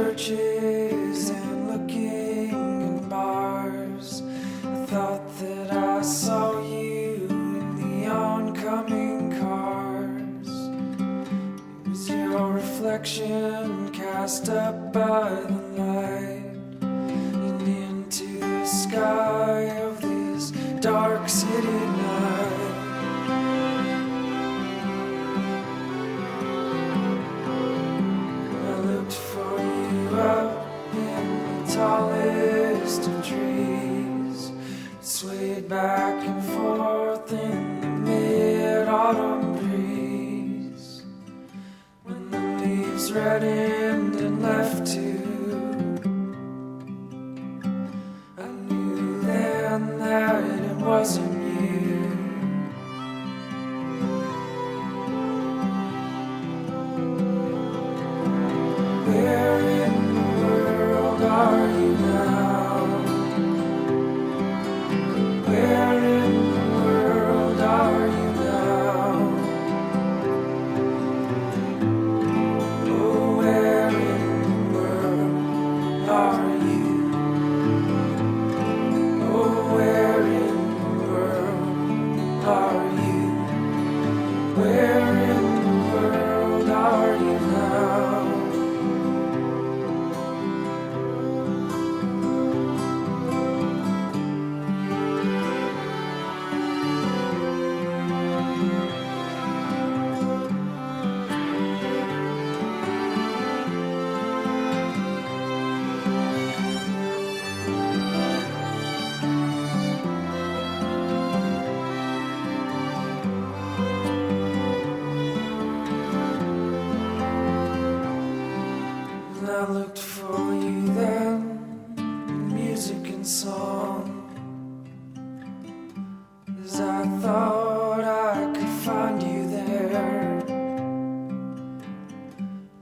churches and looking in bars. I thought that I saw you in the oncoming cars. It was your reflection cast up by the light and into the sky of this dark city night. Up in the tallest of trees, it swayed back and forth in the mid-autumn breeze. When the leaves reddened and left too, I knew then that it wasn't you. Where in the world are you now? Where in the world are you now? Oh, where in the world are you? Oh, where in the world are you? Where in the world are you now? I looked for you then, in music and song, as I thought I could find you there.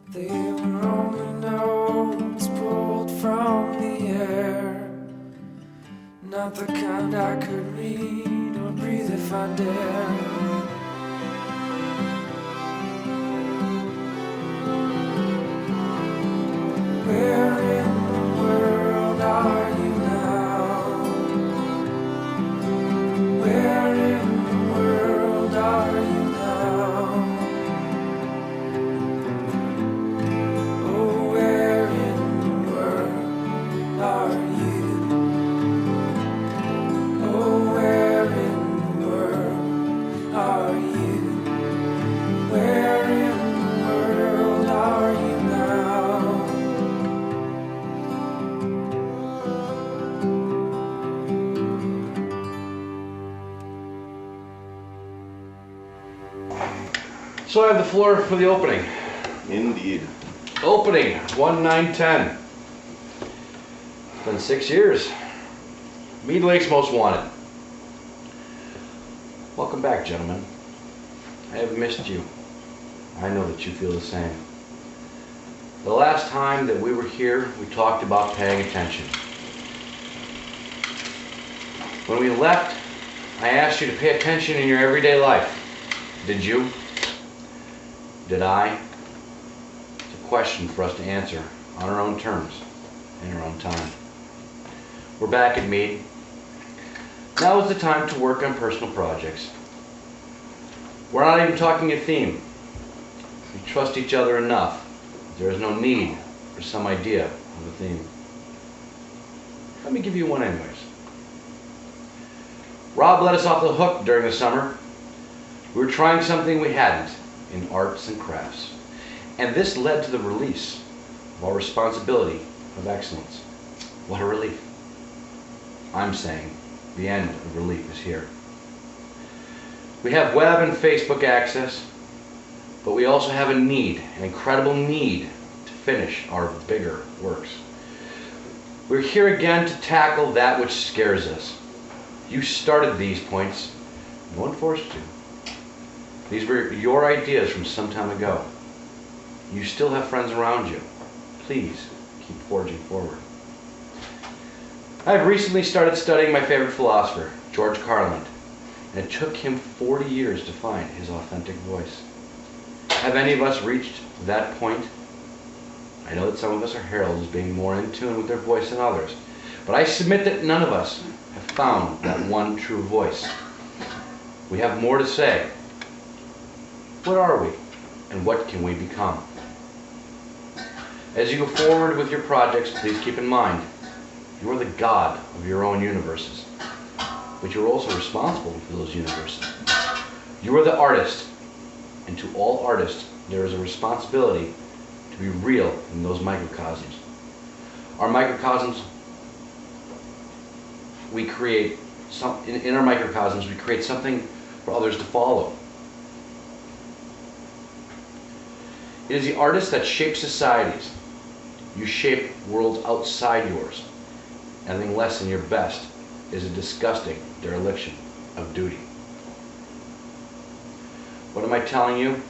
They were only notes pulled from the air, not the kind I could read or breathe if I dared. Where in the world are you now? Where in the world are you now? Oh, where in the world are you? Oh, where in the world are you? Where in the world are you now? So I have the floor for the opening. Indeed. Opening, 1/9/10. It's been 6 years. Mead Lake's Most Wanted. Welcome back, gentlemen. I have missed you. I know that you feel the same. The last time that we were here, we talked about paying attention. When we left, I asked you to pay attention in your everyday life. Did you? Did I? It's a question for us to answer on our own terms, in our own time. We're back at Mead. Now is the time to work on personal projects. We're not even talking a theme. We trust each other enough. There is no need for some idea of a theme. Let me give you one anyways. Rob let us off the hook during the summer. We were trying something we hadn't in arts and crafts. And this led to the release of our responsibility of excellence. What a relief. I'm saying the end of relief is here. We have web and Facebook access, but we also have a need, an incredible need to finish our bigger works. We're here again to tackle that which scares us. You started these points. No one forced you. These were your ideas from some time ago. You still have friends around you. Please keep forging forward. I have recently started studying my favorite philosopher, George Carlin, and it took him 40 years to find his authentic voice. Have any of us reached that point? I know that some of us are heralded as being more in tune with their voice than others, but I submit that none of us have found that one true voice. We have more to say. What are we, and what can we become? As you go forward with your projects, please keep in mind, you are the God of your own universes, but you're also responsible for those universes. You are the artist, and to all artists, there is a responsibility to be real in those microcosms. Our microcosms, we create in our microcosms, we create something for others to follow. It is the artist that shapes societies. You shape worlds outside yours. Anything less than your best is a disgusting dereliction of duty. What am I telling you?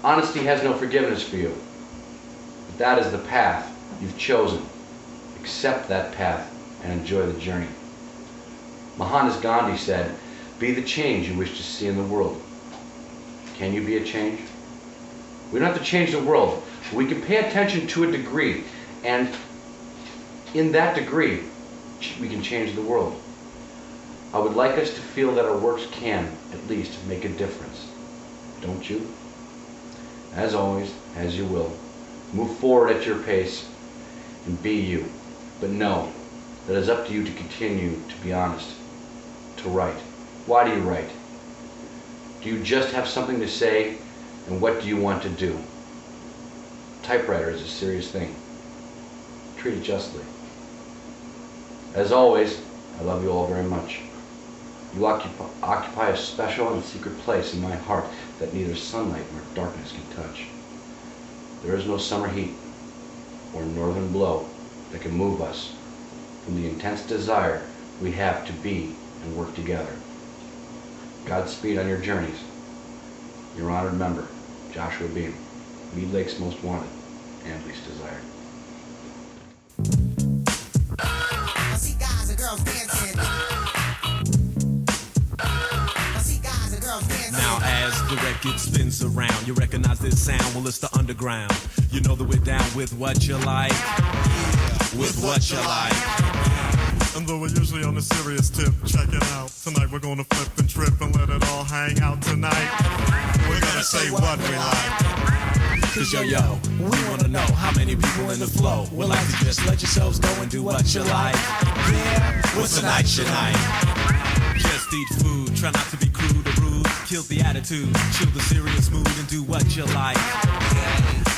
Honesty has no forgiveness for you. But that is the path you've chosen. Accept that path and enjoy the journey. Mahatma Gandhi said, "Be the change you wish to see in the world." Can you be a change? We don't have to change the world, but we can pay attention to a degree, and in that degree, we can change the world. I would like us to feel that our works can, at least, make a difference. Don't you? As always, as you will, move forward at your pace and be you. But know that it's up to you to continue to be honest, to write. Why do you write? Do you just have something to say, and what do you want to do? Typewriter is a serious thing. Treat it justly. As always, I love you all very much. You occupy a special and secret place in my heart that neither sunlight nor darkness can touch. There is no summer heat or northern blow that can move us from the intense desire we have to be and work together. Godspeed on your journeys. Your honored member, Joshua Beam, Mead Lake's Most Wanted and Least Desired. I see guys and girls dancing. I see guys and girls dancing. Now as the record spins around, you recognize this sound, well it's the underground. You know that we're down with what you like, with what you like. And though we're usually on a serious tip, check it out. Tonight we're gonna flip and trip and let it all hang out tonight. We're gonna say what we like. Cause yo, we wanna know how many people in the flow would like to just let yourselves go and do what you like. Yeah, what's tonight's your night? Just eat food, try not to be crude or rude. Kill the attitude, chill the serious mood and do what you like.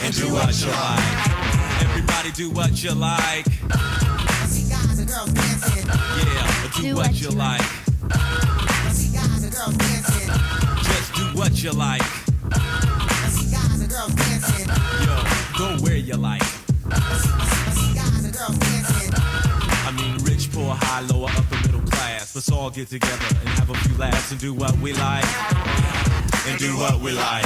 And do what you like. Everybody do what you like. I see guys and girls dancing. Yeah, do what you like. I see guys and girls dancing. Just do what you like. I see guys and girls dancing. Yo, go where you like. I see guys and girls dancing. I mean, rich, poor, high, lower, upper, middle class. Let's all get together and have a few laughs and do what we like. And do what we like.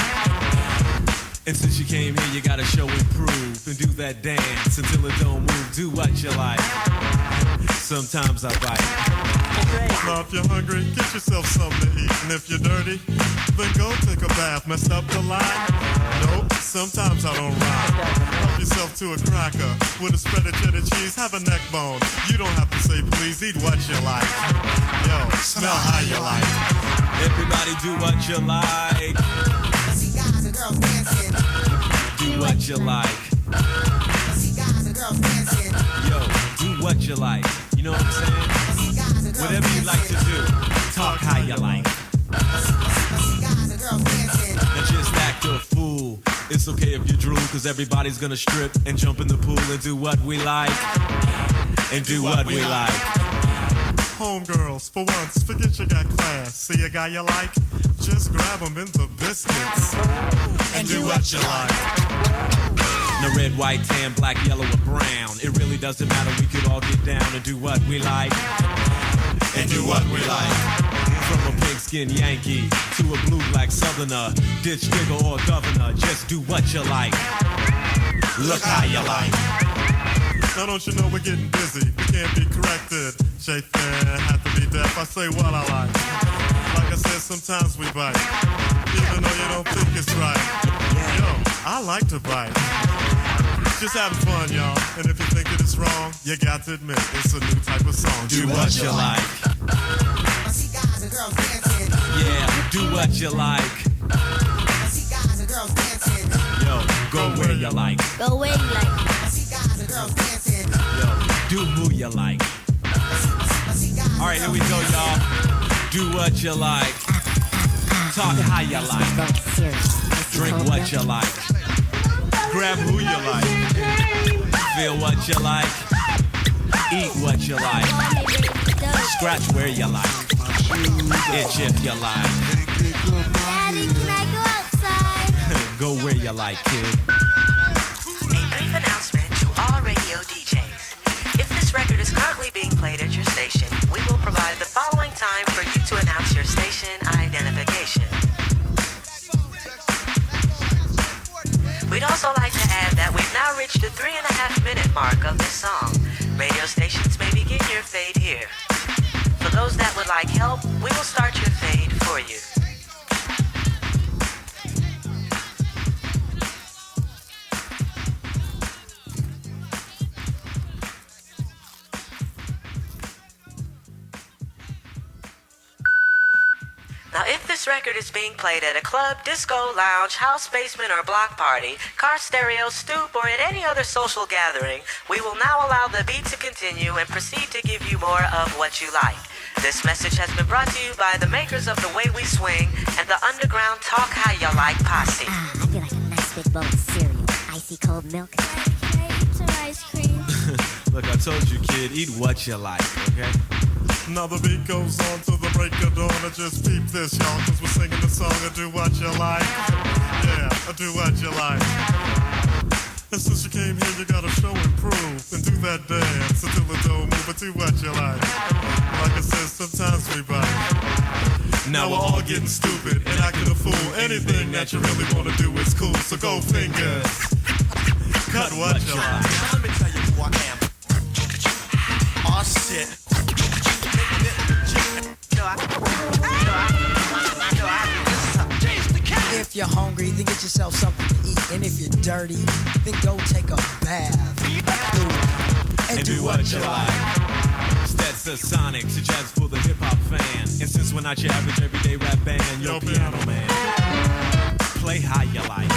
And since you came here, you gotta show and prove and do that dance until it don't move. Do what you like. Sometimes I bite. Now if you're hungry, get yourself something to eat. And if you're dirty, then go take a bath. Messed up the line? Nope, sometimes I don't rhyme. Help yourself to a cracker with a spread of cheddar cheese. Have a neck bone. You don't have to say please, eat what you like. Yo, smell how you like. Everybody do what you like. I see guys and girls dancing. Do what you like. I see guys and girls dancing. Yo, do what you like. You know what I'm saying? I see guys and girls Whatever you like to do, talk how you like. I see guys and girls dancing. And just act a fool. It's okay if you drool, cause everybody's gonna strip and jump in the pool and do what we like. And do what we like. Homegirls, for once, forget you got class. See a guy you like? Just grab him in the biscuits. And do what you like. Now red, white, tan, black, yellow, or brown. It really doesn't matter, we could all get down and do what we like. And do what we like. From a pigskin Yankee to a blue-black southerner, ditch digger or governor, just do what you like. Look how you like. Now don't you know we're getting busy? We can't be corrected. J-Fan have to be deaf. I say what I like. Like I said, sometimes we bite, even though you don't think it's right. Yo, I like to bite. Just having fun, y'all. And if you think it is wrong, you got to admit it's a new type of song. Do what you like. I see guys and girls dancing. Yeah, do what you like. I see guys and girls dancing. Yo, go where you like. Go where you like. I see guys and girls dancing. Yo, do who you like. I see guys. Alright, here we go, y'all. Do what you like. Talk how you like. Drink what you like. Grab who you like. Feel what you like. Eat what you like. Scratch where you like. Itch if you like. Daddy, can I go outside? Go where you like, kid. A brief announcement to all radio DJs. If this record is currently being played at your station, we will provide the following time for you to announce your station identification. We'd also like to add that we've now reached the 3.5-minute mark of this song. Radio stations may begin your fade here. For those that would like help, we will start your fade for you. Now, if this record is being played at a club, disco, lounge, house, basement, or block party, car stereo, stoop, or at any other social gathering, we will now allow the beat to continue and proceed to give you more of what you like. This message has been brought to you by the makers of The Way We Swing and the Underground Talk How You Like posse. I feel like a nice big bowl of cereal. Icy cold milk. Can I eat some ice cream? Look, I told you, kid, eat what you like, okay? Now the beat goes on to the break of dawn. I just peep this, y'all, cause we're singing the song of Do What You Like. Yeah, do what you like. And since you came here, you gotta show and prove. And do that dance until the dough move, but do what you like. Like I said, sometimes we bite. Now we're all getting stupid and acting a fool. Anything that you really wanna do is cool, so go fingers. Cut what you like. Now let me tell you who I am. Oh shit. If you're hungry, then get yourself something to eat. And if you're dirty, then go take a bath. And do what you like. Stetson Sonic, suggest for the hip-hop fan. And since we're not your average everyday rap band, yo, piano man, play how you like.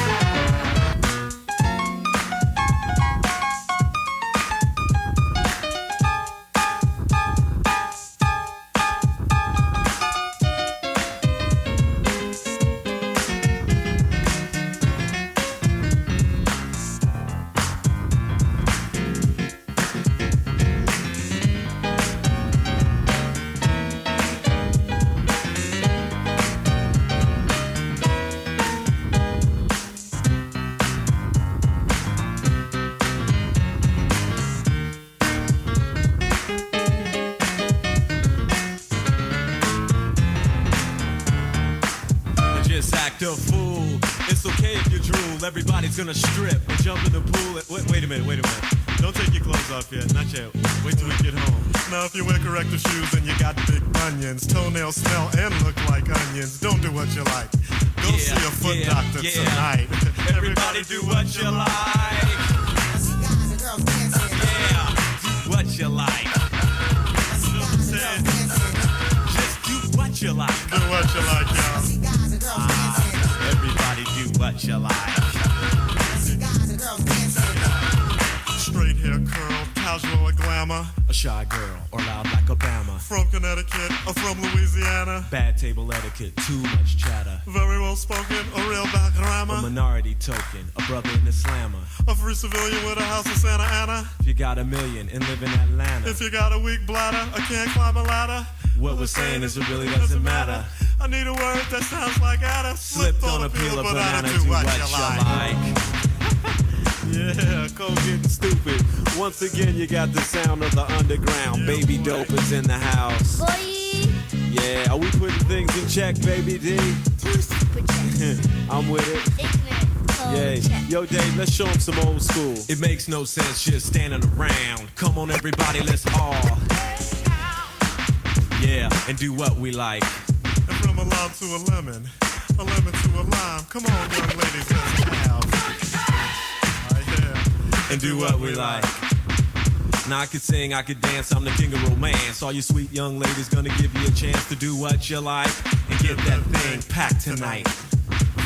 A fool. It's okay if you drool. Everybody's gonna strip and jump in the pool. Wait a minute. Don't take your clothes off yet. Not yet. Wait till we get home. Now if you wear corrective shoes and you got big bunions, toenails smell and look like onions, don't do what you like. Go see a foot doctor tonight. Everybody do what you like. Yeah, do what you like. You know what I'm saying? Just do what you like. Do what you like, y'all. Everybody do what you like. Straight hair curl, casual or glamour. A shy girl or loud like Obama. From Connecticut or from Louisiana. Bad table etiquette, too much chatter. Very well spoken, a real back A grammar. minority token, a brother in the slammer. A free civilian with a house in Santa Ana. If you got $1 million and live in Atlanta. If you got a weak bladder or can't climb a ladder. What we're saying is it really doesn't matter. I need a word that sounds like Ada. Slipped on a peel of banana, do what you like. Yeah, cold getting stupid. Once again, you got the sound of the underground. Baby dope is in the house. Boy, Yeah, are we putting things in check, baby D? too super check. I'm with it. Ignorant, cold Yay. check. Yo, Dave, let's show 'em some old school. It makes no sense just standing around. Come on, everybody, let's all. Yeah, and do what we like. And from a lime to a lemon to a lime. Come on, young ladies, let's have. Right here. and do what we like. Now I could sing, I could dance, I'm the king of romance. All you sweet young ladies gonna give you a chance to do what you like and get that thing packed tonight.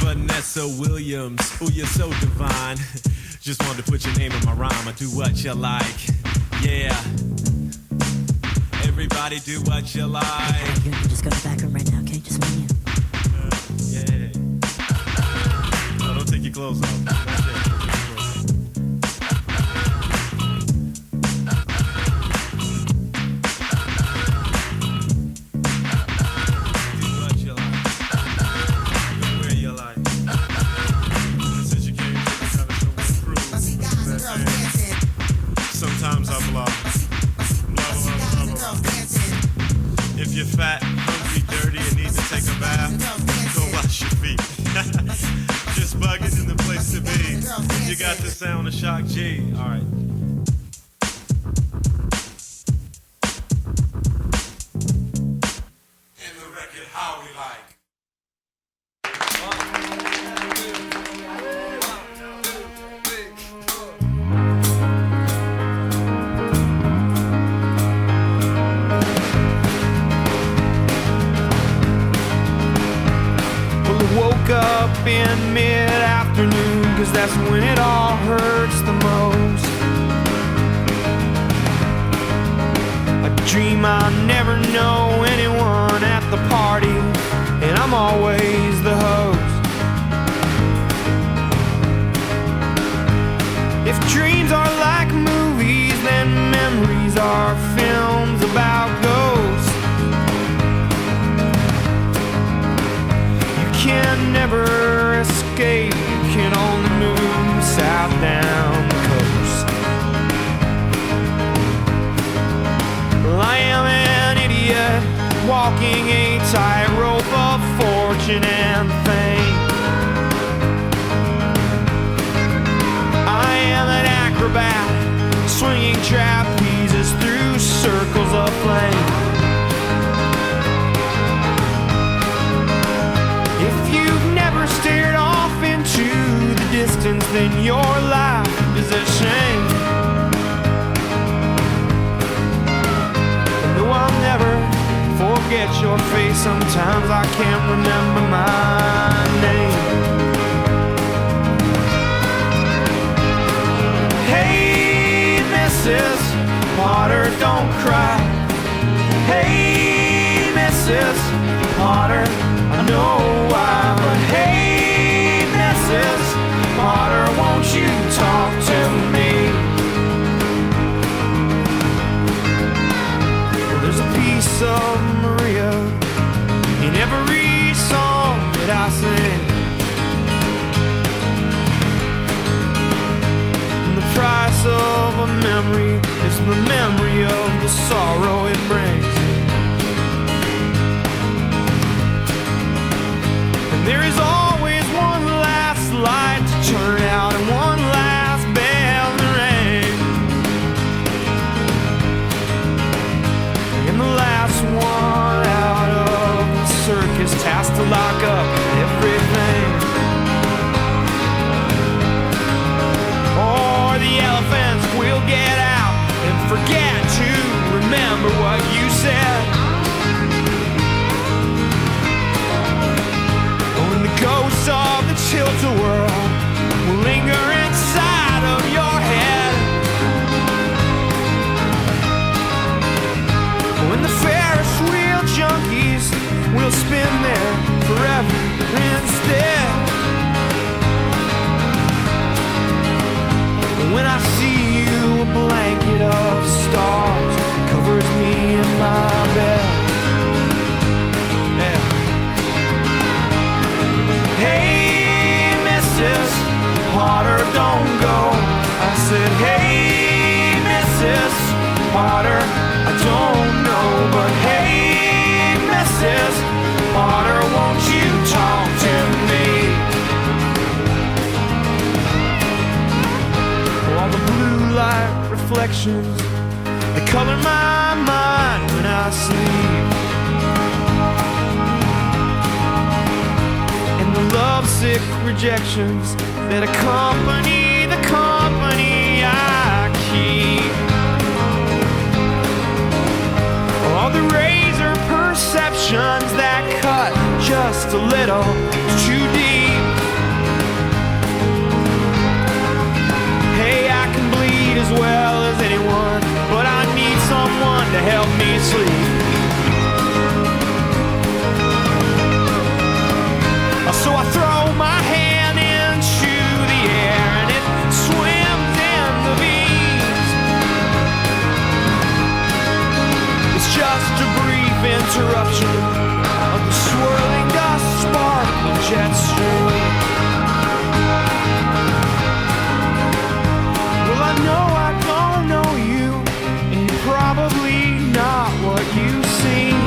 Vanessa Williams, ooh, you're so divine. Just wanted to put your name in my rhyme. I do what you like, yeah. Everybody do what you like. Alright, you just go to the back room right now, okay? Just one you. Yeah. No, don't take your clothes off. That's it. Sometimes I blah. If you're fat, hungry, dirty, and need to take a bath, go wash your feet. Just bugging in the place to be. You got the sound of Shock G. All right. In the record, how we like. Woke up in mid-afternoon, 'cause that's when it all hurts the most. I dream I never know anyone at the party, and I'm always the host. If dreams are like movies, then memories are films about ghosts. Can never escape, you can only move south down the coast. Well, I am an idiot, walking a tightrope of fortune and fame. I am an acrobat, swinging trapezes through circles of flame. If you've never stared off into the distance, then your life is a shame. And though I'll never forget your face, sometimes I can't remember my name. Hey, Mrs. Potter, don't cry. Hey, Mrs. Potter, I know why, but hey, Mrs. Potter, won't you talk to me? Well, there's a piece of Maria in every song that I sing, and the price of a memory is the memory of the sorrow it brings. There is always one last light to turn out and one last bell to ring, and the last one out of the circus has to lock up everything, or the elephants will get out and forget to remember what you said. Ghosts of the tilt-a-whirl will linger inside of your head. When the Ferris wheel junkies will spin there forever instead. When I see you, a blanket of stars covers me in my bed. Hey, Mrs. Potter, don't go. I said, hey, Mrs. Potter, I don't know, but hey, Mrs. Potter, won't you talk to me? All the blue light reflections, they color my mind when I sleep. Lovesick rejections that accompany the company I a little too deep. Hey, I can bleed as well as anyone, but I need someone to help me sleep. So I throw my hand into the air and it swims in the beams. It's just a brief interruption of the swirling dust sparkling jet stream. Well, I don't know you, and you're probably not what you seem.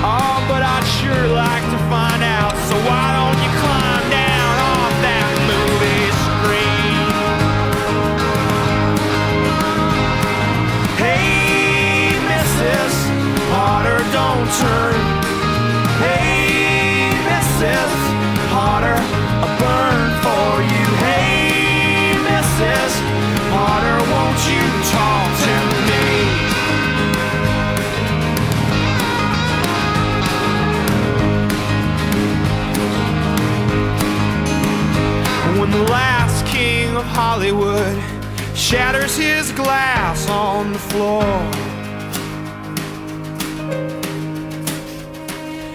Oh, but I'd sure like to find out, so why don't you climb down off that movie screen? Hey, Mrs. Potter, don't turn. Hey, Mrs. Potter, a burn for you. Hey, Mrs. Potter, won't you talk to me? When the last king of Hollywood shatters his glass on the floor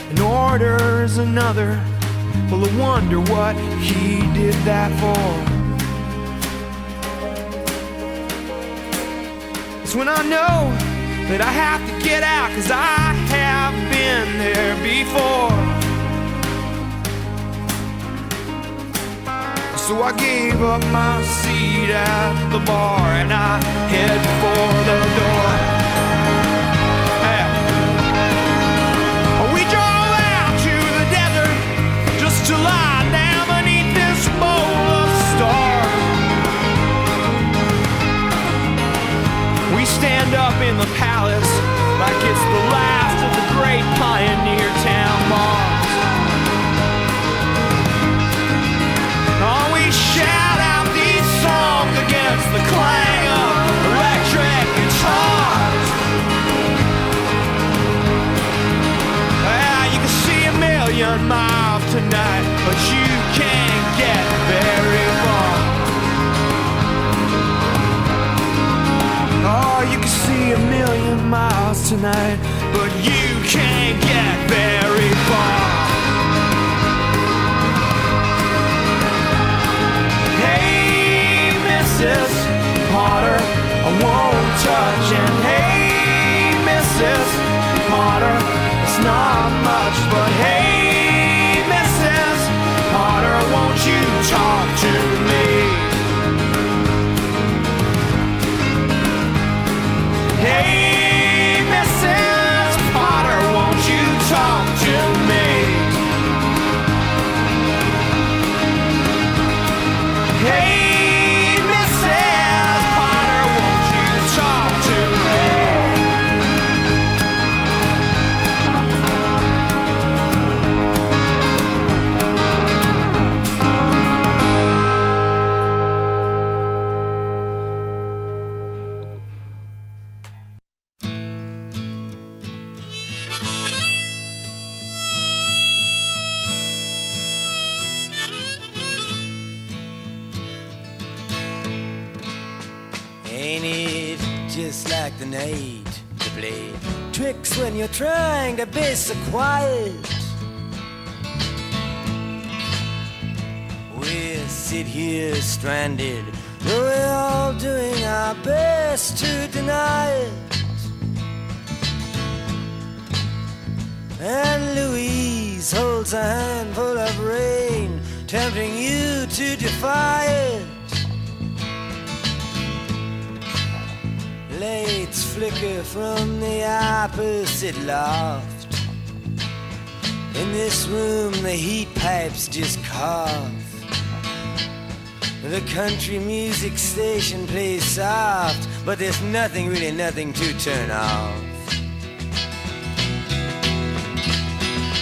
and orders another, well, I wonder what he did that for. It's when I know that I have to get out, 'cause I have been there before. So I gave up my seat at the bar and I head for the door. Yeah. We drove out to the desert just to lie down beneath this bowl of stars. We stand up in the palace like it's the last of the great pioneer town bars. We shout out these songs against the clang of electric guitars. You can see a million miles tonight, but you can't get very far. Oh, you can see a million miles tonight, but you can't get very far. Mrs. Potter, I won't touch. And hey, Mrs. Potter, it's not much, but hey, Mrs. Potter, won't you talk to me? Hey, Mrs. Potter, won't you talk to me? Hey, ain't it just like the night to play tricks when you're trying to be so quiet? We sit here stranded, though we're all doing our best to deny it. And Louise holds a handful of rain, tempting you to defy it. Lights flicker from the opposite loft. In this room the heat pipes just cough. The country music station plays soft, but there's nothing, really nothing to turn off.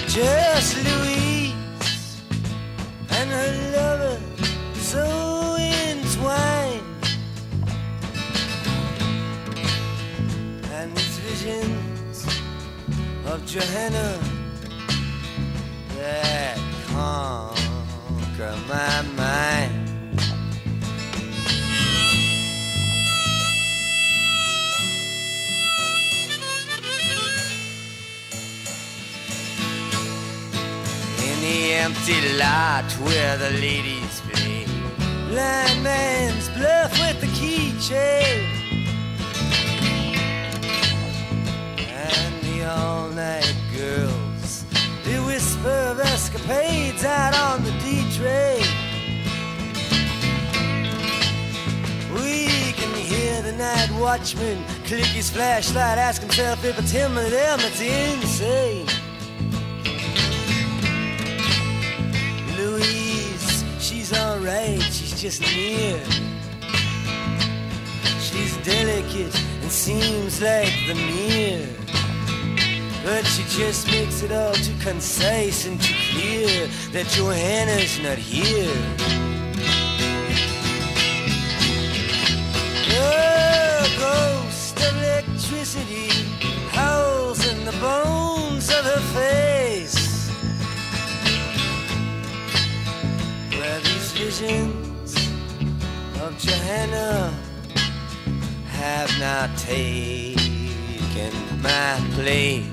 Just Louise and her lover so entwined. And these visions of Johanna that conquer my mind. In the empty lot where the ladies play blind man's bluff with the keychain, and the all-night girls, they whisper of escapades out on the D-train. We can hear the night watchman click his flashlight, ask himself if it's him or them. It's insane. Louise, she's alright, she's just near. She's delicate and seems like the mirror, but she just makes it all too concise and too clear that Johanna's not here. The ghost of electricity howls in the bones of her face, where these visions of Johanna have now taken my place.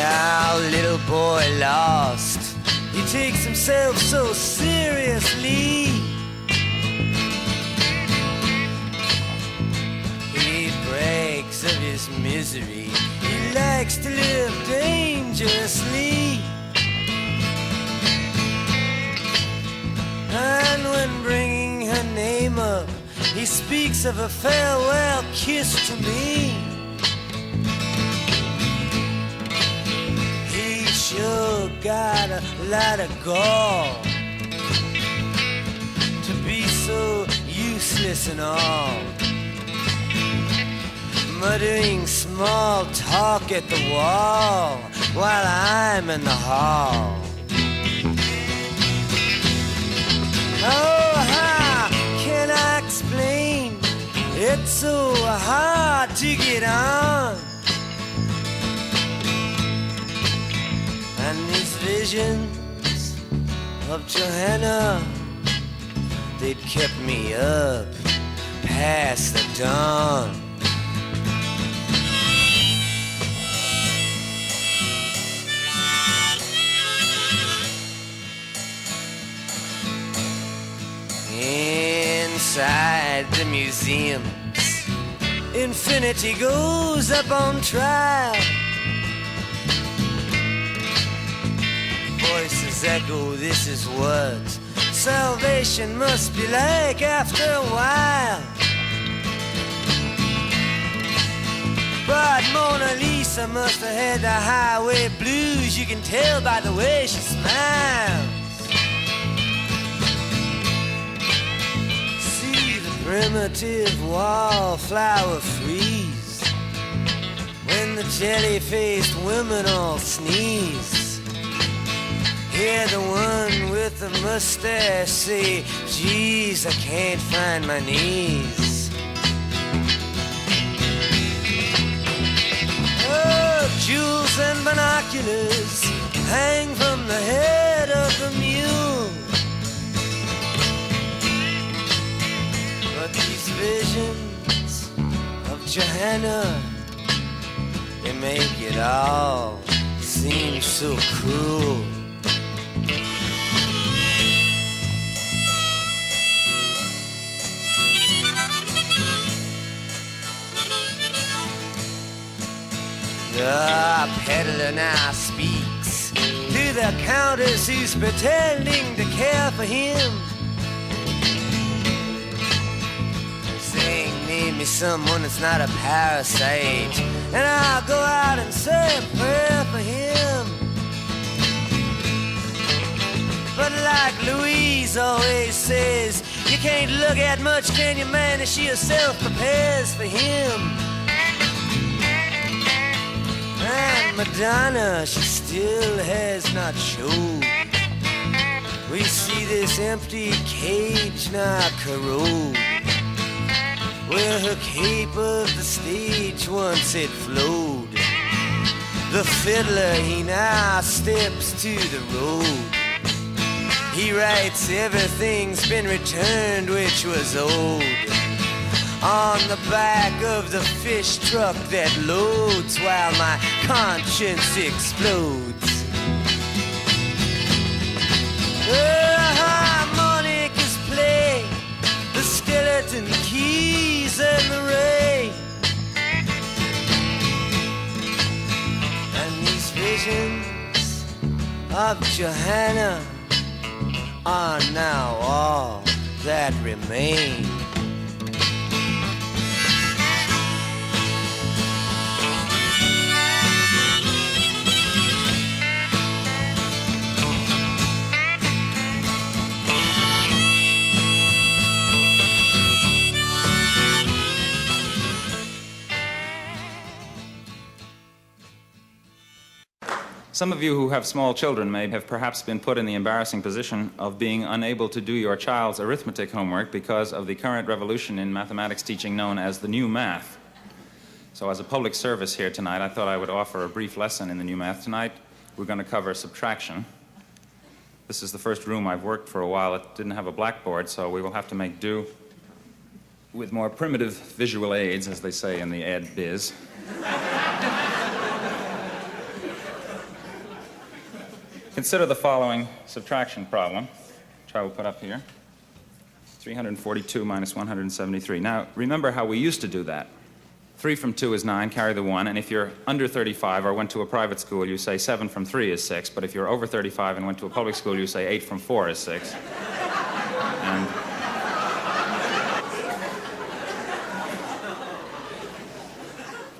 Our little boy lost, he takes himself so seriously. He brags of his misery, he likes to live dangerously. And when bringing her name up, he speaks of a farewell kiss to me. Sure got a lot of gall to be so useless and all, muttering small talk at the wall while I'm in the hall. Oh, how can I explain? It's so hard to get on. And these visions of Johanna, they'd kept me up past the dawn. Inside the museums, infinity goes up on trial. Voices echo, this is what salvation must be like after a while. But Mona Lisa must have had the highway blues, you can tell by the way she smiles. See the primitive wallflower freeze when the jelly-faced women all sneeze. Hear the one with the mustache say, geez, I can't find my knees. Oh, jewels and binoculars hang from the head of the mule. But these visions of Johanna, they make it all seem so cruel. The peddler now speaks to the countess who's pretending to care for him, saying, name me someone that's not a parasite, and I'll go out and say a prayer for him. But like Louise always says, you can't look at much, can you, man, as she herself prepares for him. And Madonna, she still has not showed We see this empty cage now corrode, where her cape of the stage once had flowed. The fiddler, he now steps to the road. He writes everything's been returned which was old on the back of the fish truck that loads while my conscience explodes. The harmonicas play, the skeleton keys and the rain, and these visions of Johanna are now all that remain. Some of you who have small children may have perhaps been put in the embarrassing position of being unable to do your child's arithmetic homework because of the current revolution in mathematics teaching known as the new math. So as a public service here tonight, I thought I would offer a brief lesson in the new math. Tonight, we're going to cover subtraction. This is the first room I've worked for a while. It didn't have a blackboard, so we will have to make do with more primitive visual aids, as they say in the ed biz. Consider the following subtraction problem, which I will put up here. 342 minus 173. Now, remember how we used to do that. 3 from 2 is 9, carry the 1, and if you're under 35 or went to a private school, you say 7 from 3 is 6, but if you're over 35 and went to a public school, you say 8 from 4 is 6. And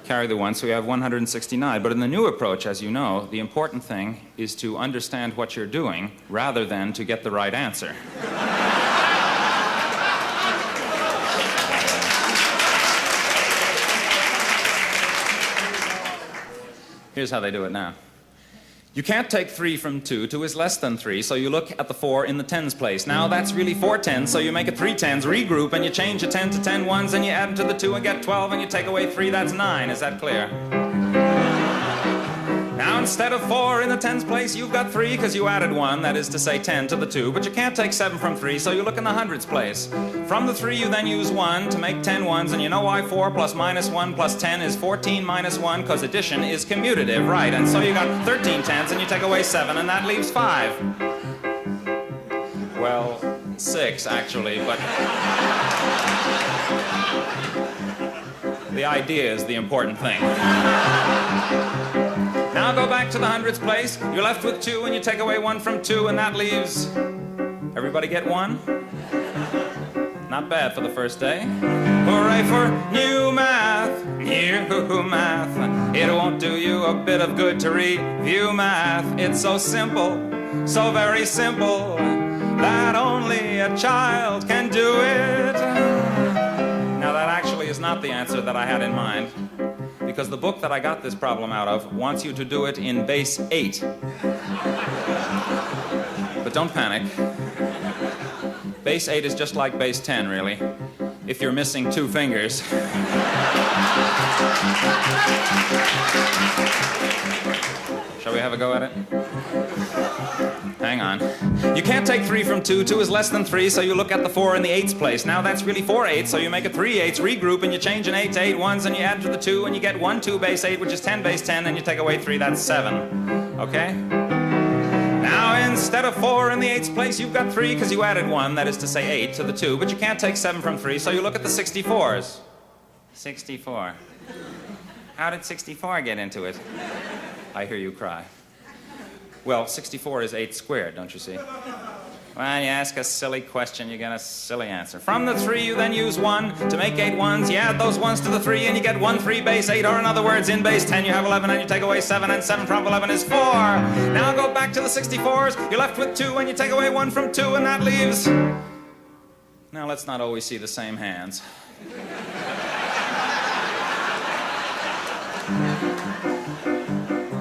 carry the 1, so we have 169. But in the new approach, as you know, the important thing is to understand what you're doing rather than to get the right answer. Here's how they do it now. You can't take 3 from 2. 2 is less than 3, so you look at the 4 in the tens place. Now that's really 4 tens, so you make it 3 tens, regroup, and you change a 10 to 10 ones, and you add them to the 2 and get 12, and you take away 3, that's 9. Is that clear? Now instead of 4 in the tens place, you've got 3 because you added 1, that is to say 10 to the 2, but you can't take 7 from 3, so you look in the hundreds place. From the 3, you then use 1 to make 10 ones, and you know why 4 plus minus 1 plus 10 is 14 minus 1, because addition is commutative, right? And so you got 13 tens, and you take away 7, and that leaves 5. Well, 6, actually, but the idea is the important thing. Now go back to the hundreds place. You're left with 2, and you take away 1 from 2, and that leaves... Everybody get 1? Not bad for the first day. Hooray for new math, new math. It won't do you a bit of good to review math. It's so simple, so very simple, that only a child can do it. Now that actually is not the answer that I had in mind, because the book that I got this problem out of wants you to do it in base 8. But don't panic. Base 8 is just like base 10, really, if you're missing 2 fingers. Shall we have a go at it? Hang on. You can't take 3 from 2. 2 is less than 3, so you look at the 4 in the 8's place. Now that's really 4 8s, so you make it 3 8s, regroup, and you change an 8 to 8 ones, and you add to the 2, and you get 1 2 base 8, which is 10 base 10, and you take away 3, that's 7. Okay? Now instead of 4 in the 8's place, you've got 3 because you added 1, that is to say 8, to the 2, but you can't take 7 from 3, so you look at the 64s. 64. How did 64 get into it? I hear you cry. Well, 64 is 8 squared, don't you see? Well, you ask a silly question, you get a silly answer. From the 3, you then use 1 to make 8 ones. You add those ones to the 3, and you get 1 3 base 8, or in other words, in base 10, you have 11, and you take away 7, and 7 from 11 is 4. Now go back to the 64s. You're left with 2, and you take away 1 from 2, and that leaves... Now, let's not always see the same hands.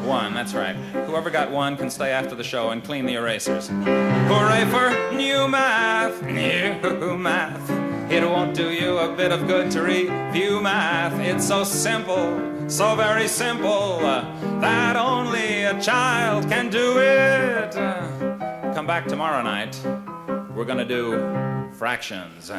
1, that's right. Whoever got 1 can stay after the show and clean the erasers. Hooray for new math, new math. It won't do you a bit of good to review math. It's so simple, so very simple, that only a child can do it. Come back tomorrow night. We're gonna do fractions.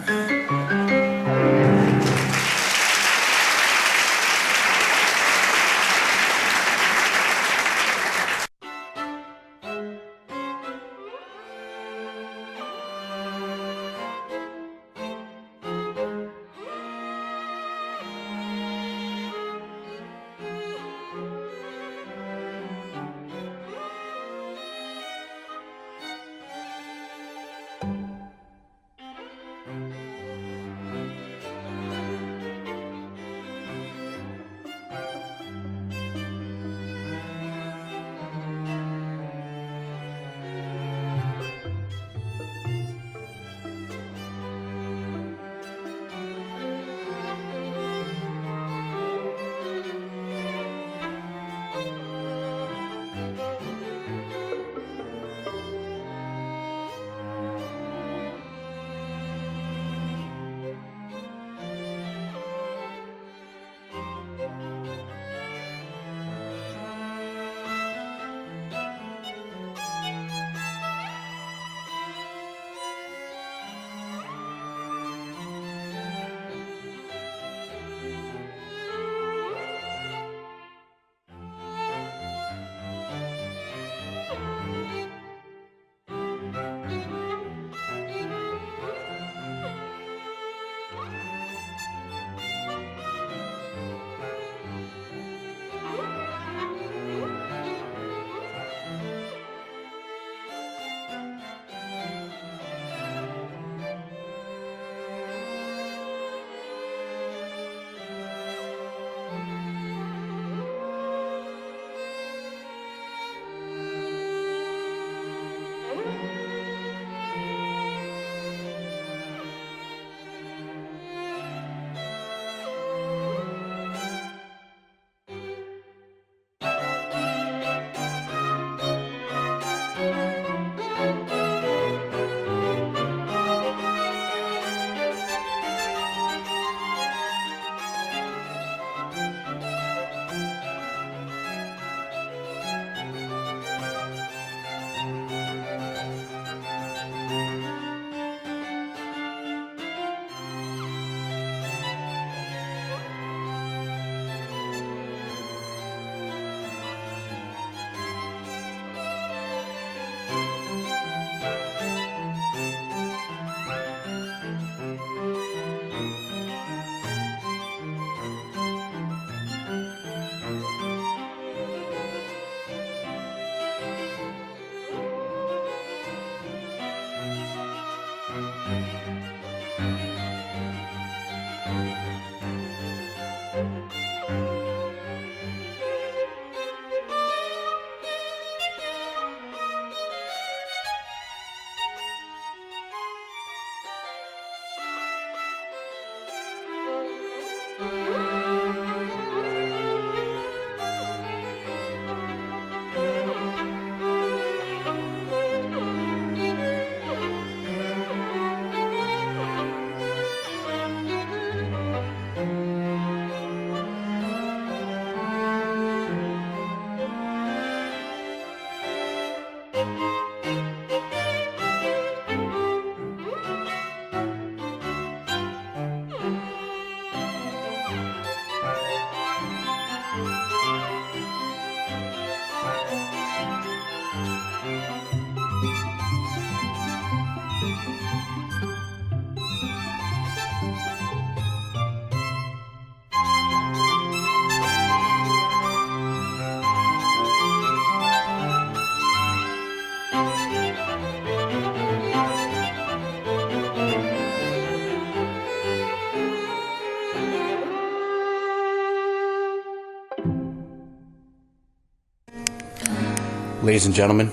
Ladies and gentlemen,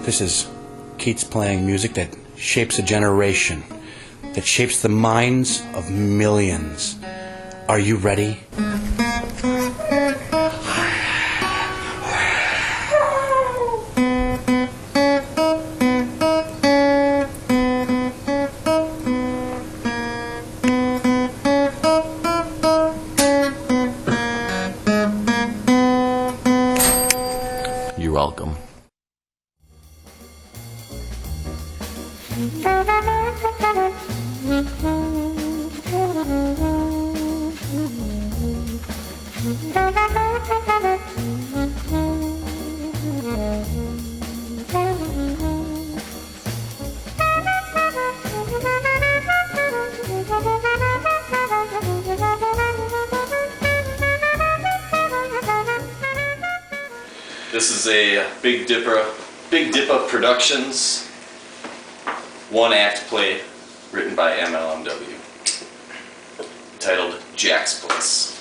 this is Keats playing music that shapes a generation, that shapes the minds of millions. Are you ready? welcome. This is a Big Dipper Productions one-act play written by Mlmw, titled Jack's Place.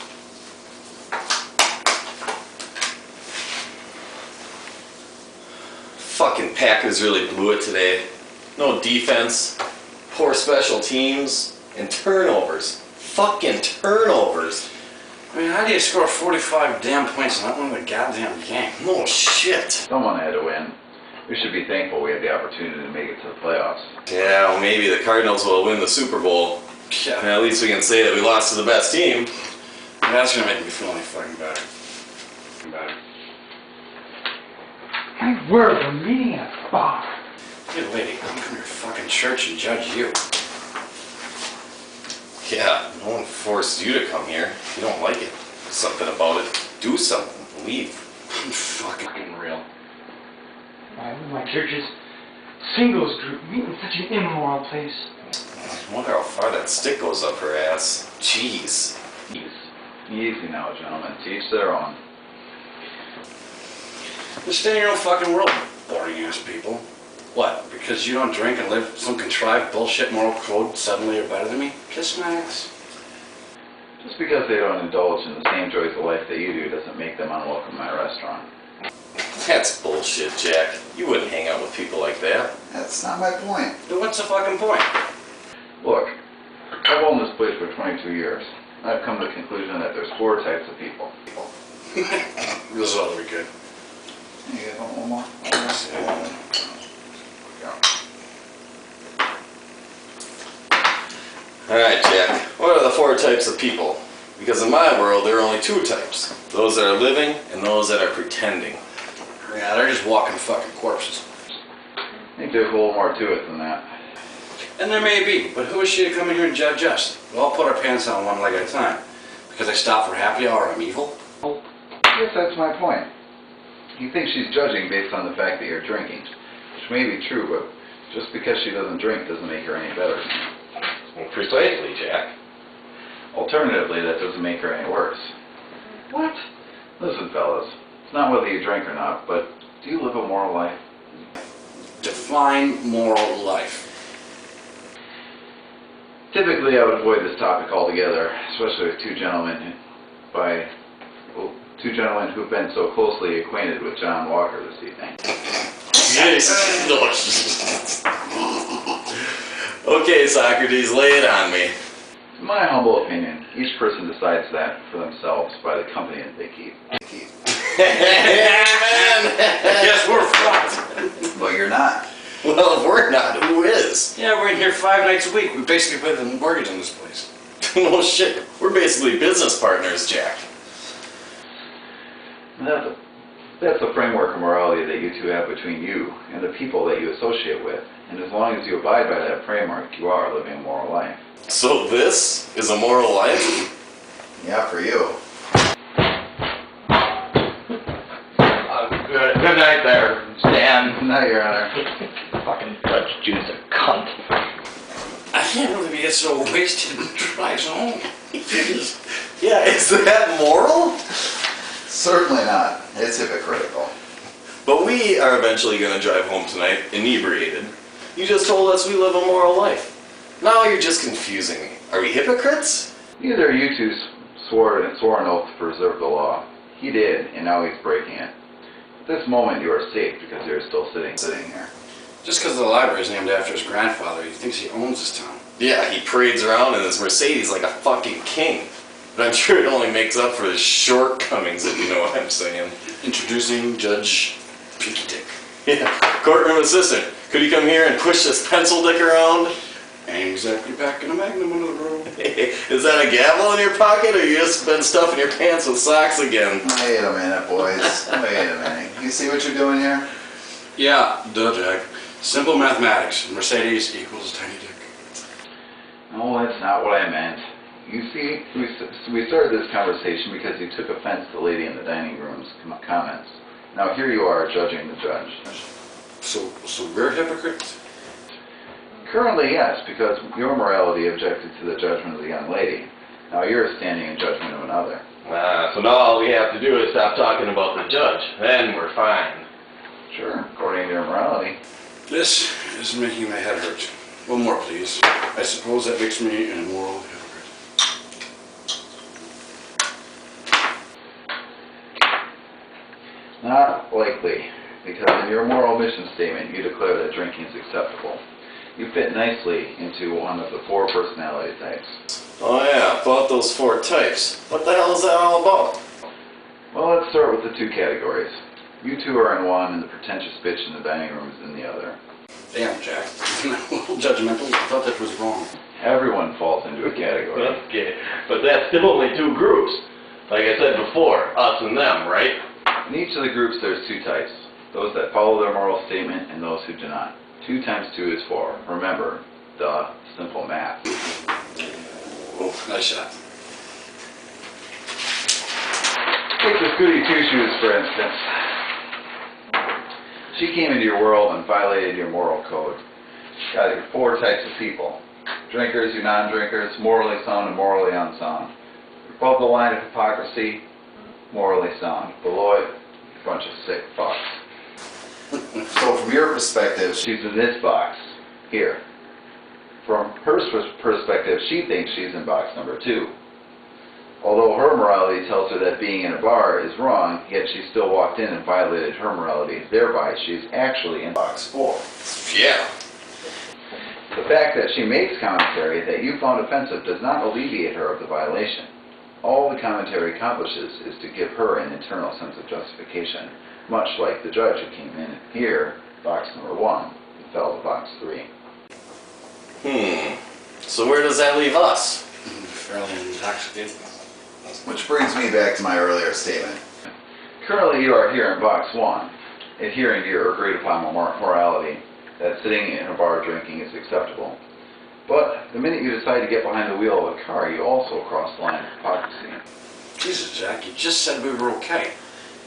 Fucking Packers really blew it today. No defense, poor special teams, and turnovers. Fucking turnovers. I mean, how do you score 45 damn points and not win the goddamn game? No shit. Someone had to win. We should be thankful we had the opportunity to make it to the playoffs. Yeah, well, maybe the Cardinals will win the Super Bowl. Yeah. And at least we can say that we lost to the best team. That's gonna make me feel any fucking better. My word, we're meeting at a bar. Hey lady, I'm come to your fucking church and judge you. Yeah, no one forced you to come here. If you don't like it, something about it, do something. Leave. I'm fucking real. Why would my church's singles group meet in such an immoral place? I wonder how far that stick goes up her ass. Jeez. Easy now, gentlemen. To each their own. Just stay in your own fucking world, boring ass people. What, because you don't drink and live some contrived bullshit moral code, suddenly you're better than me? Kiss my ass. Just because they don't indulge in the same joys of life that you do doesn't make them unwelcome in my restaurant. That's bullshit, Jack. You wouldn't hang out with people like that. That's not my point. Then what's the fucking point? Look, I've owned this place for 22 years. I've come to the conclusion that there's 4 types of people. This ought to be good. You guys want one more? Alright, Jack. What are the 4 types of people? Because in my world, there are only 2 types. Those that are living and those that are pretending. Yeah, they're just walking fucking corpses. I think there's a little more to it than that. And there may be, but who is she to come in here and judge us? We'll all put our pants on one leg at a time. Because I stopped for happy hour, I'm evil? Yes, that's my point. You think she's judging based on the fact that you're drinking, which may be true, but just because she doesn't drink doesn't make her any better. Well, precisely, Jack. Alternatively, that doesn't make her any worse. What? Listen, fellas, it's not whether you drink or not, but do you live a moral life? Define moral life. Typically, I would avoid this topic altogether, especially with two gentlemen who've been so closely acquainted with John Walker this evening. Yes. Okay, Socrates, lay it on me. In my humble opinion, each person decides that for themselves by the company that they keep. Amen! Yes, we're fucked. But you're not. Well, if we're not, who is? Yeah, we're in here 5 nights a week. We basically pay the mortgage on this place. No shit. We're basically business partners, Jack. That's the framework of morality that you two have between you and the people that you associate with. And as long as you abide by that framework, you are living a moral life. So this is a moral life? Yeah, for you. Good night there, Stan. Good night, Your Honor. Fucking Dutch Jew's a cunt. I can't believe he gets so wasted and drives home. Yeah, is that moral? Certainly not. It's hypocritical. But we are eventually going to drive home tonight, inebriated. You just told us we live a moral life. Now you're just confusing me. Are we hypocrites? Neither of you two swore an oath to preserve the law. He did, and now he's breaking it. At this moment, you are safe because you're still sitting here. Just because the library is named after his grandfather, he thinks he owns this town. Yeah, he parades around in his Mercedes like a fucking king. But I'm sure it only makes up for his shortcomings, if you know what I'm saying. Introducing Judge Pinky Dick. Yeah, courtroom assistant. Could you come here and push this pencil dick around? Ain't exactly packing a magnum under the bro. Is that a gavel in your pocket, or you just been stuffing your pants with socks again? Wait a minute, boys. Wait a minute. You see what you're doing here? Yeah, duh, Jack. Simple mathematics. Mercedes equals tiny dick. No, that's not what I meant. You see, we started this conversation because you took offense to the lady in the dining room's comments. Now here you are judging the judge. So we're hypocrites? Currently, yes, because your morality objected to the judgment of the young lady. Now you're standing in judgment of another. So now all we have to do is stop talking about the judge. Then we're fine. Sure, according to your morality. This is making my head hurt. One more, please. I suppose that makes me an immoral hypocrite. Not likely, because in your moral mission statement you declare that drinking is acceptable. You fit nicely into one of the 4 personality types. Oh yeah, about those 4 types. What the hell is that all about? Well, let's start with the 2 categories. You 2 are in one, and the pretentious bitch in the dining room is in the other. Damn, Jack. A little judgmental. I thought that was wrong. Everyone falls into a category. Okay, but that's still only 2 groups. Like I said before, us and them, right? In each of the groups there's 2 types. Those that follow their moral statement and those who do not. 2 times 2 is 4. Remember, the simple math. Oh, nice shot. Take this goody two-shoes, for instance. She came into your world and violated your moral code. Got your 4 types of people. Drinkers, you non-drinkers, morally sound and morally unsound. Above the line of hypocrisy, morally sound. Below it, a bunch of sick fucks. So from your perspective, she's in this box, here. From her perspective, she thinks she's in box number 2. Although her morality tells her that being in a bar is wrong, yet she still walked in and violated her morality. Thereby, she's actually in box 4. Yeah. The fact that she makes commentary that you found offensive does not alleviate her of the violation. All the commentary accomplishes is to give her an internal sense of justification, much like the judge who came in here, box number 1, and fell to box 3. So where does that leave us? Fairly intoxicated. Which brings me back to my earlier statement. Currently you are here in box 1, adhering to your agreed upon morality that sitting in a bar drinking is acceptable. But the minute you decide to get behind the wheel of a car, you also cross the line of hypocrisy. Jesus, Jack, you just said we were okay.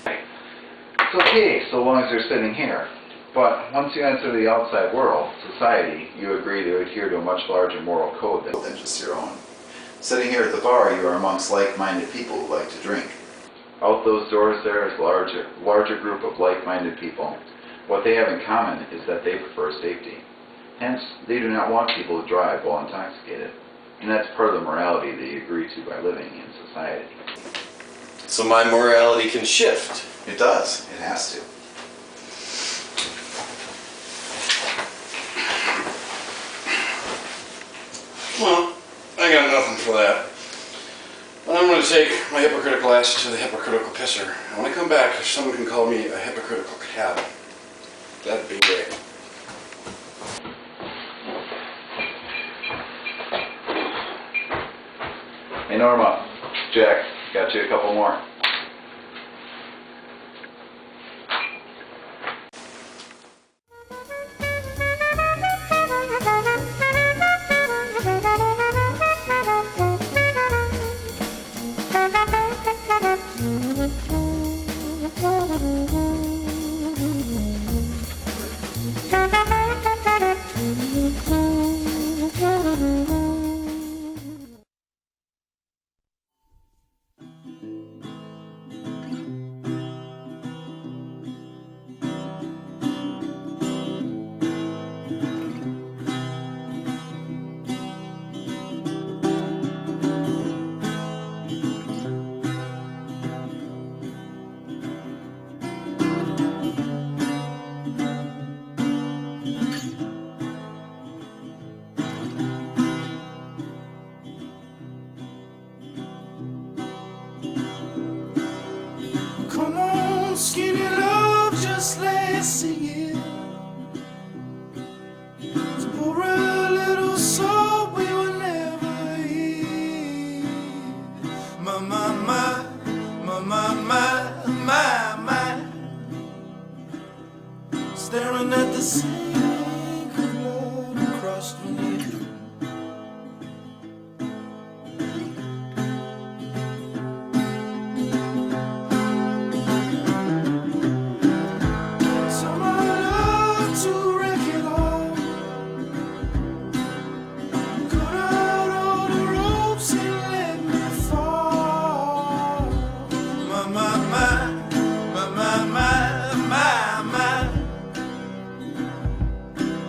It's okay so long as you're sitting here. But once you enter the outside world, society, you agree to adhere to a much larger moral code than just your own. Sitting here at the bar, you are amongst like-minded people who like to drink. Out those doors there is a larger group of like-minded people. What they have in common is that they prefer safety. Hence, they do not want people to drive while intoxicated. And that's part of the morality that you agree to by living in society. So my morality can shift. It does. It has to. Well, I got nothing for that. I'm going to take my hypocritical ass to the hypocritical pisser. And when I come back, if someone can call me a hypocritical cab, that'd be great. Hey Norma, Jack, got you a couple more. the sink of blood across me. So my love to wreck it all. Cut out all the ropes and let me fall. My.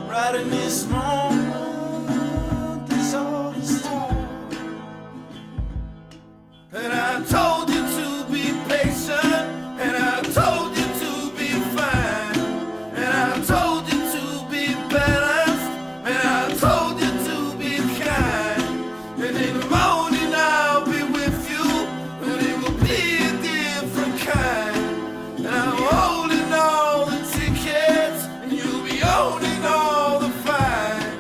Right in this moment, this all the start. And I told you to be patient, and I told you to be fine, and I told you to be balanced, and I told you to be kind. And in the morning I'll be with you, and it will be a different kind. And I'm holding all the tickets, and you'll be owning all the fines.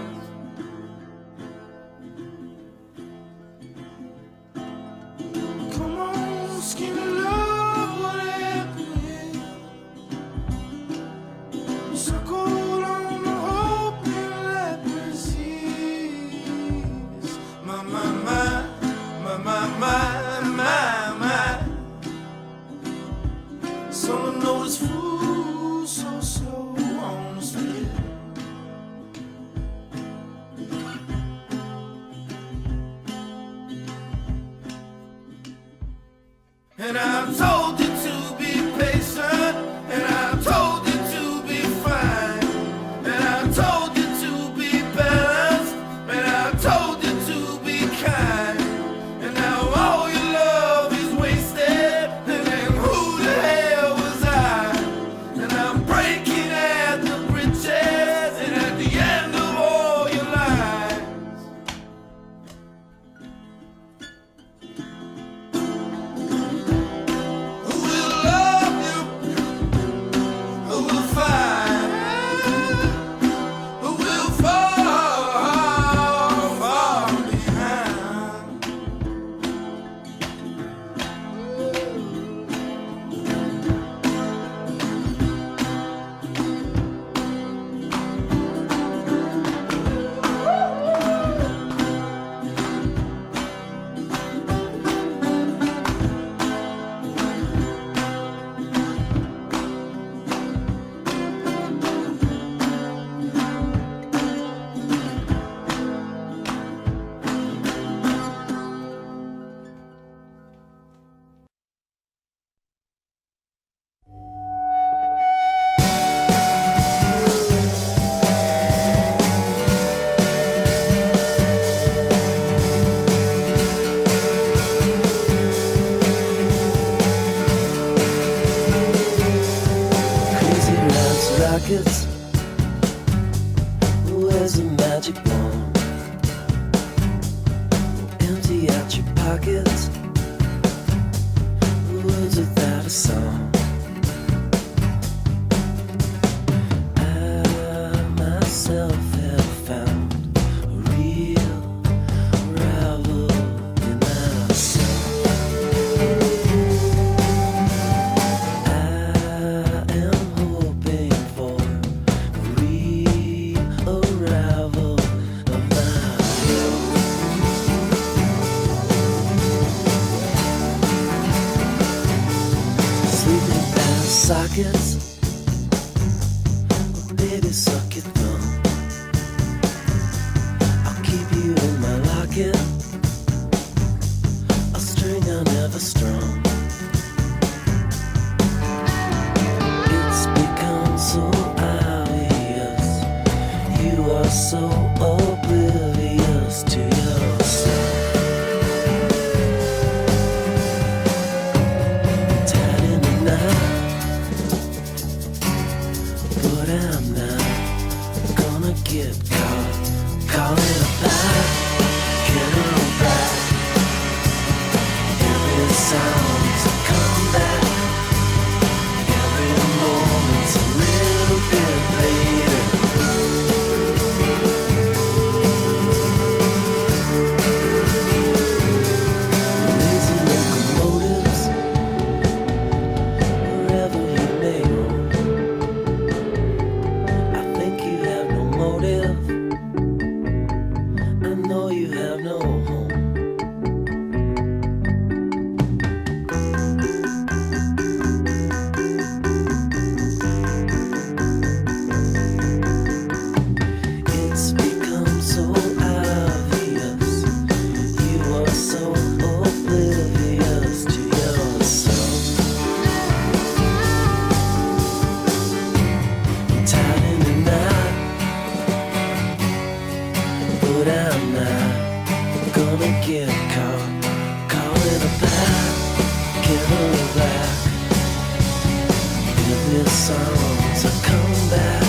Come on, skinny love, what happened? Circle on the hope and let me see. My. Someone noticed food so slow on the street. And I told you to be patient, and I told you to be fine, and I told you to be balanced, and I told you to be kind. And now all your love is wasted, and then who the hell was I? And I'm breaking at the bridges, and at the end of all your lies. Who will love you? Who will find? Who will fall behind? Crazy rounds, rockets. Where's the magic wand? Empty out your pockets. Words without a song. I myself have found a real rival in myself. I am hoping for a real arrival of myself. Sleeping past sockets. Oh, baby, suck your thumb. I'll keep you in my locket. A string I never strung. It's become so obvious. You are so oblivious to yourself. Tied in a knot. black. This song's a comeback.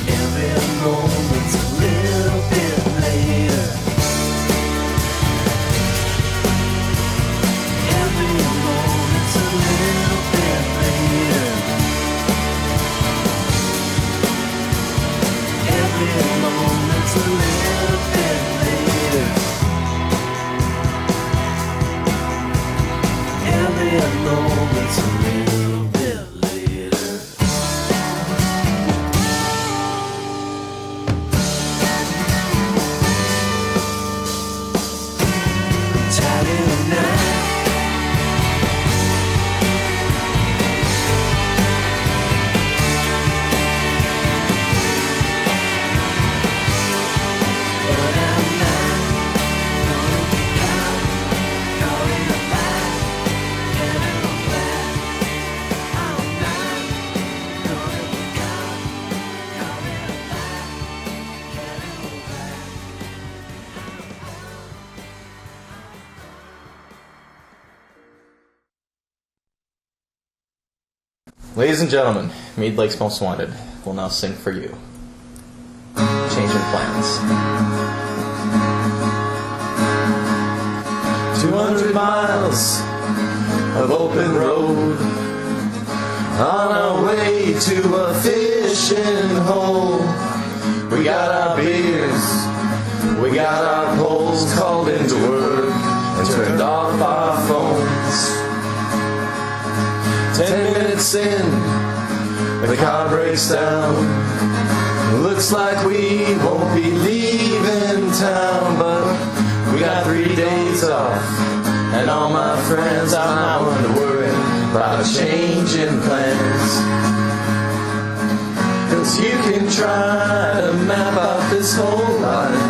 Every moment's a little bit later. Every moment's a little bit later. Every moment's a little bit later. Every moment's a little bit later. Ladies and gentlemen, Mead Lake's Most Wanted will now sing for you. Changing plans. 200 miles of open road on our way to a fishing hole. We got our beers, we got our poles, called into work and turned off our phones. 10 minutes in, the car breaks down. Looks like we won't be leaving town, but we got 3 days off, and all my friends are not one to worry about a change in plans. 'Cause you can try to map out this whole life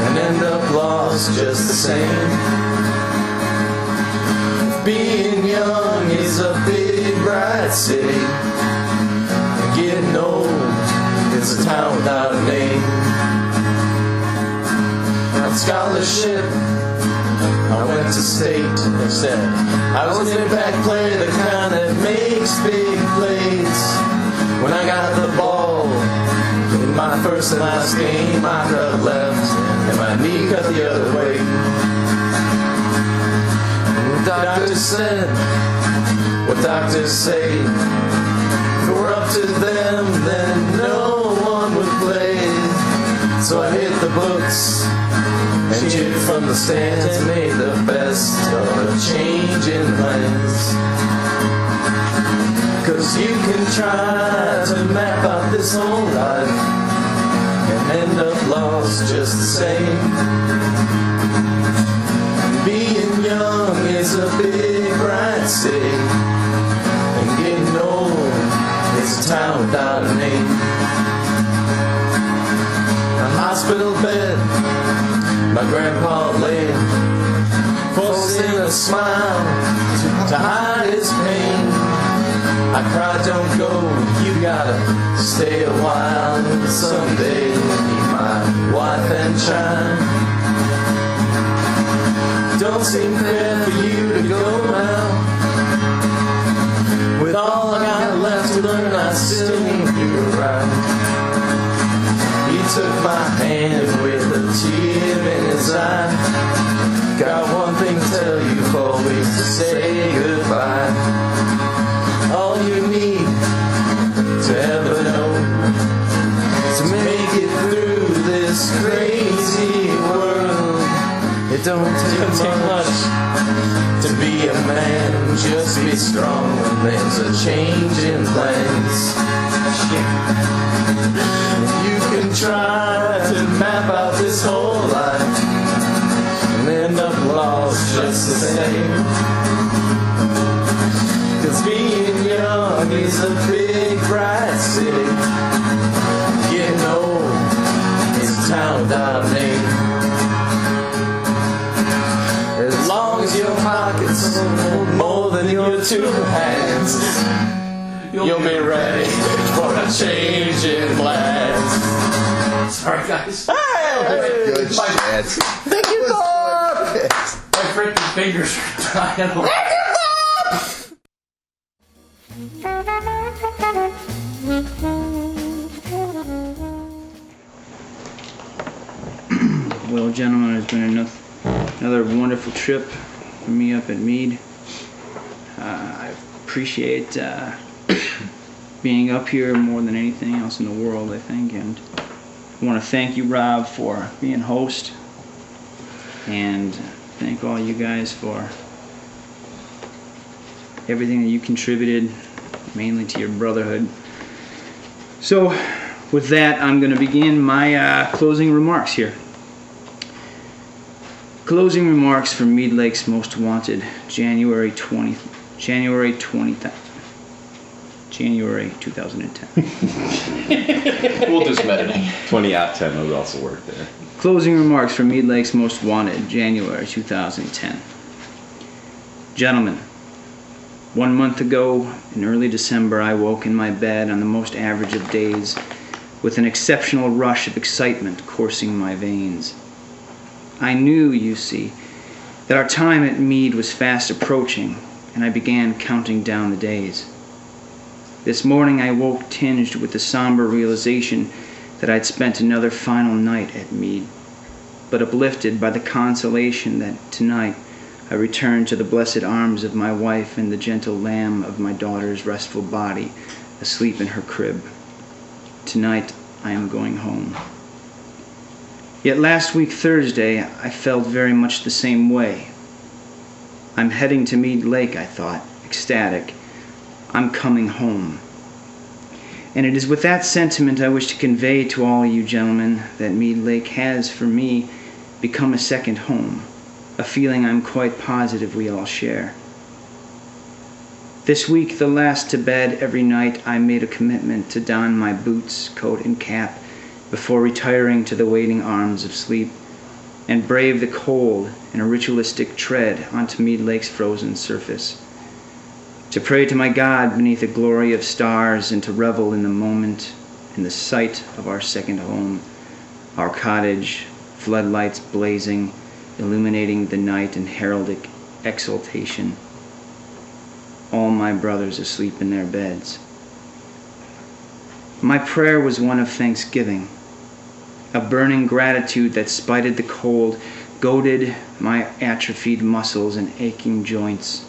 and end up lost just the same. Being young is a big bright city. Getting old is a town without a name. On scholarship, I went to state instead. I was an impact player, the kind that makes big plays. When I got the ball in my first and last game, I cut left and my knee cut the other way. Doctors said what doctors say. If it were up to them, then no one would play. So I hit the books and cheered from the stands and made the best of a change in plans. 'Cause you can try to map out this whole life and end up lost just the same. Being young is a big bright city, and getting old is a town without a name. A hospital bed, my grandpa lay, forcing a smile to hide his pain. I cried, don't go, you gotta stay a while. Someday you'll meet my wife and child. Don't seem fair for you to go now. With all I got left to learn, I still need you around. He took my hand with a tear in his eye. Got one thing to tell you before we say goodbye. All you need to ever know to make it through this crazy world. It don't take much to be a man. Just be strong when there's a change in plans. You can try to map out this whole life and end up lost just the same. 'Cause being young is a big bright city. Getting old is a town without a name. As long as your pockets hold more than your 2 hands, you'll be ready for a change in plans. Sorry, guys. Hey! Good shit. Thank you, Bob! My freaking fingers are dying. Well, gentlemen, it's been another wonderful trip for me up at Mead. I appreciate being up here more than anything else in the world, I think, and I want to thank you, Rob, for being host, and thank all you guys for everything that you contributed, mainly to your brotherhood. So, with that, I'm going to begin my closing remarks here. Closing remarks for Mead Lake's Most Wanted, January 2010. We'll do some editing. 20/10 would also work there. Closing remarks for Mead Lake's Most Wanted, January 2010. Gentlemen, 1 month ago, in early December, I woke in my bed on the most average of days with an exceptional rush of excitement coursing my veins. I knew, you see, that our time at Mead was fast approaching, and I began counting down the days. This morning I woke tinged with the somber realization that I'd spent another final night at Mead, but uplifted by the consolation that tonight I returned to the blessed arms of my wife and the gentle lamb of my daughter's restful body, asleep in her crib. Tonight I am going home. Yet last week, Thursday, I felt very much the same way. I'm heading to Mead Lake, I thought, ecstatic. I'm coming home. And it is with that sentiment I wish to convey to all you gentlemen that Mead Lake has, for me, become a second home, a feeling I'm quite positive we all share. This week, the last to bed every night, I made a commitment to don my boots, coat, and cap before retiring to the waiting arms of sleep, and brave the cold in a ritualistic tread onto Mead Lake's frozen surface. To pray to my God beneath the glory of stars, and to revel in the moment, in the sight of our second home, our cottage, floodlights blazing, illuminating the night in heraldic exultation. All my brothers asleep in their beds. My prayer was one of thanksgiving, a burning gratitude that spited the cold, goaded my atrophied muscles and aching joints.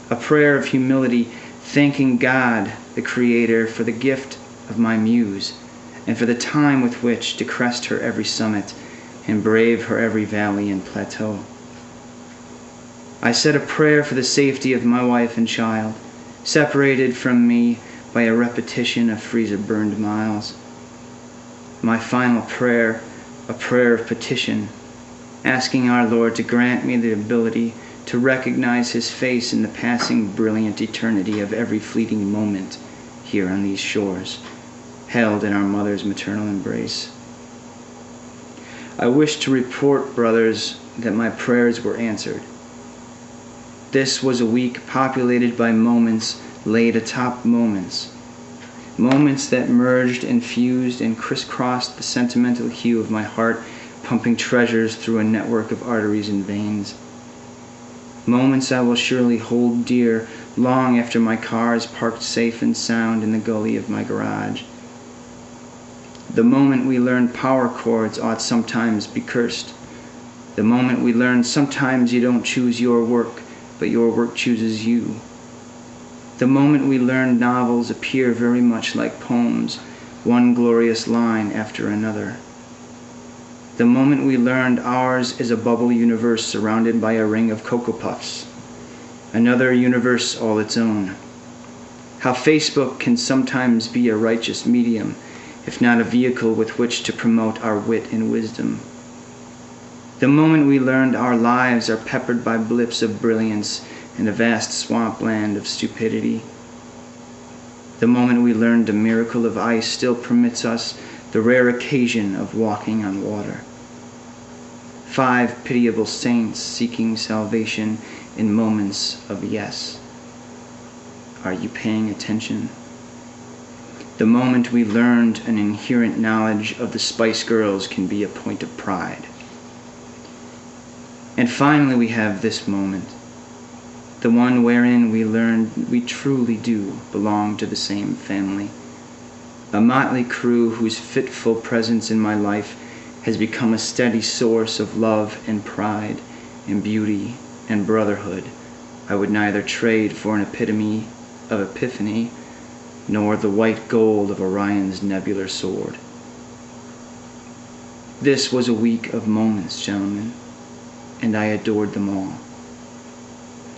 A prayer of humility, thanking God, the Creator, for the gift of my muse, and for the time with which to crest her every summit and brave her every valley and plateau. I said a prayer for the safety of my wife and child, separated from me by a repetition of freezer-burned miles. My final prayer, a prayer of petition, asking our Lord to grant me the ability to recognize His face in the passing brilliant eternity of every fleeting moment here on these shores, held in our mother's maternal embrace. I wish to report, brothers, that my prayers were answered. This was a week populated by moments laid atop moments. Moments that merged and fused and crisscrossed the sentimental hue of my heart, pumping treasures through a network of arteries and veins. Moments I will surely hold dear long after my car is parked safe and sound in the gully of my garage. The moment we learned power chords ought sometimes be cursed. The moment we learned sometimes you don't choose your work, but your work chooses you. The moment we learned novels appear very much like poems, one glorious line after another. The moment we learned ours is a bubble universe surrounded by a ring of Cocoa Puffs, another universe all its own. How Facebook can sometimes be a righteous medium, if not a vehicle with which to promote our wit and wisdom. The moment we learned our lives are peppered by blips of brilliance in a vast swampland of stupidity. The moment we learned the miracle of ice still permits us the rare occasion of walking on water. 5 pitiable saints seeking salvation in moments of yes. Are you paying attention? The moment we learned an inherent knowledge of the Spice Girls can be a point of pride. And finally we have this moment. the one wherein we learned we truly do belong to the same family. A motley crew whose fitful presence in my life has become a steady source of love and pride and beauty and brotherhood I would neither trade for an epitome of epiphany nor the white gold of Orion's nebular sword. This was a week of moments, gentlemen, and I adored them all.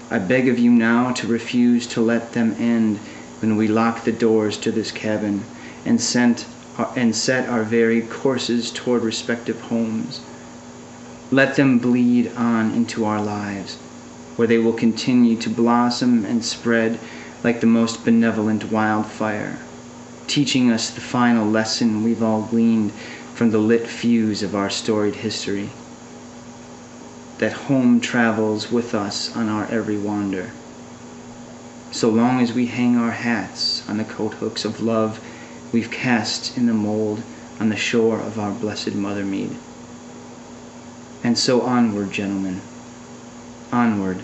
I beg of you now to refuse to let them end when we lock the doors to this cabin and set our varied courses toward respective homes. Let them bleed on into our lives, where they will continue to blossom and spread like the most benevolent wildfire, teaching us the final lesson we've all gleaned from the lit fuse of our storied history, that home travels with us on our every wander. So long as we hang our hats on the coat hooks of love we've cast in the mold on the shore of our blessed Mother Mead. And so onward, gentlemen, onward.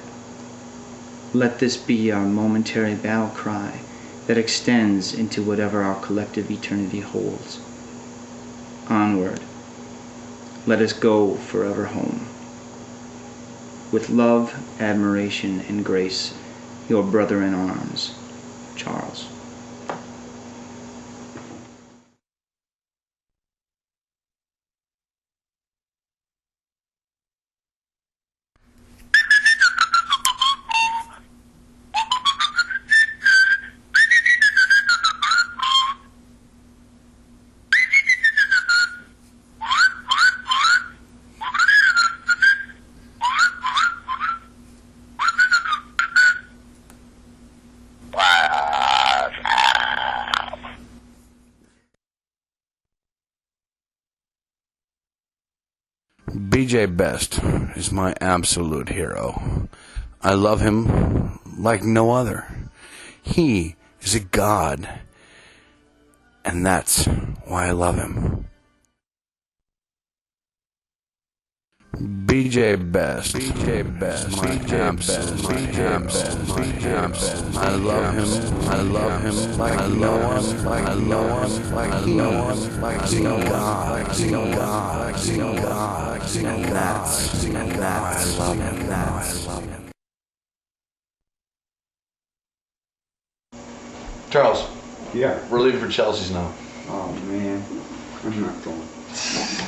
Let this be our momentary battle cry that extends into whatever our collective eternity holds. Onward. Let us go forever home. With love, admiration, and grace, your brother in arms, Charles. BJ Best is my absolute hero. I love him like no other. He is a god, and that's why I love him. BJ Best, my absolute hero. I love him like no one, like no one, like no one, like no God, and that's why I love him. Charles. Yeah. We're leaving for Chelsea's now. Oh man, I'm not going.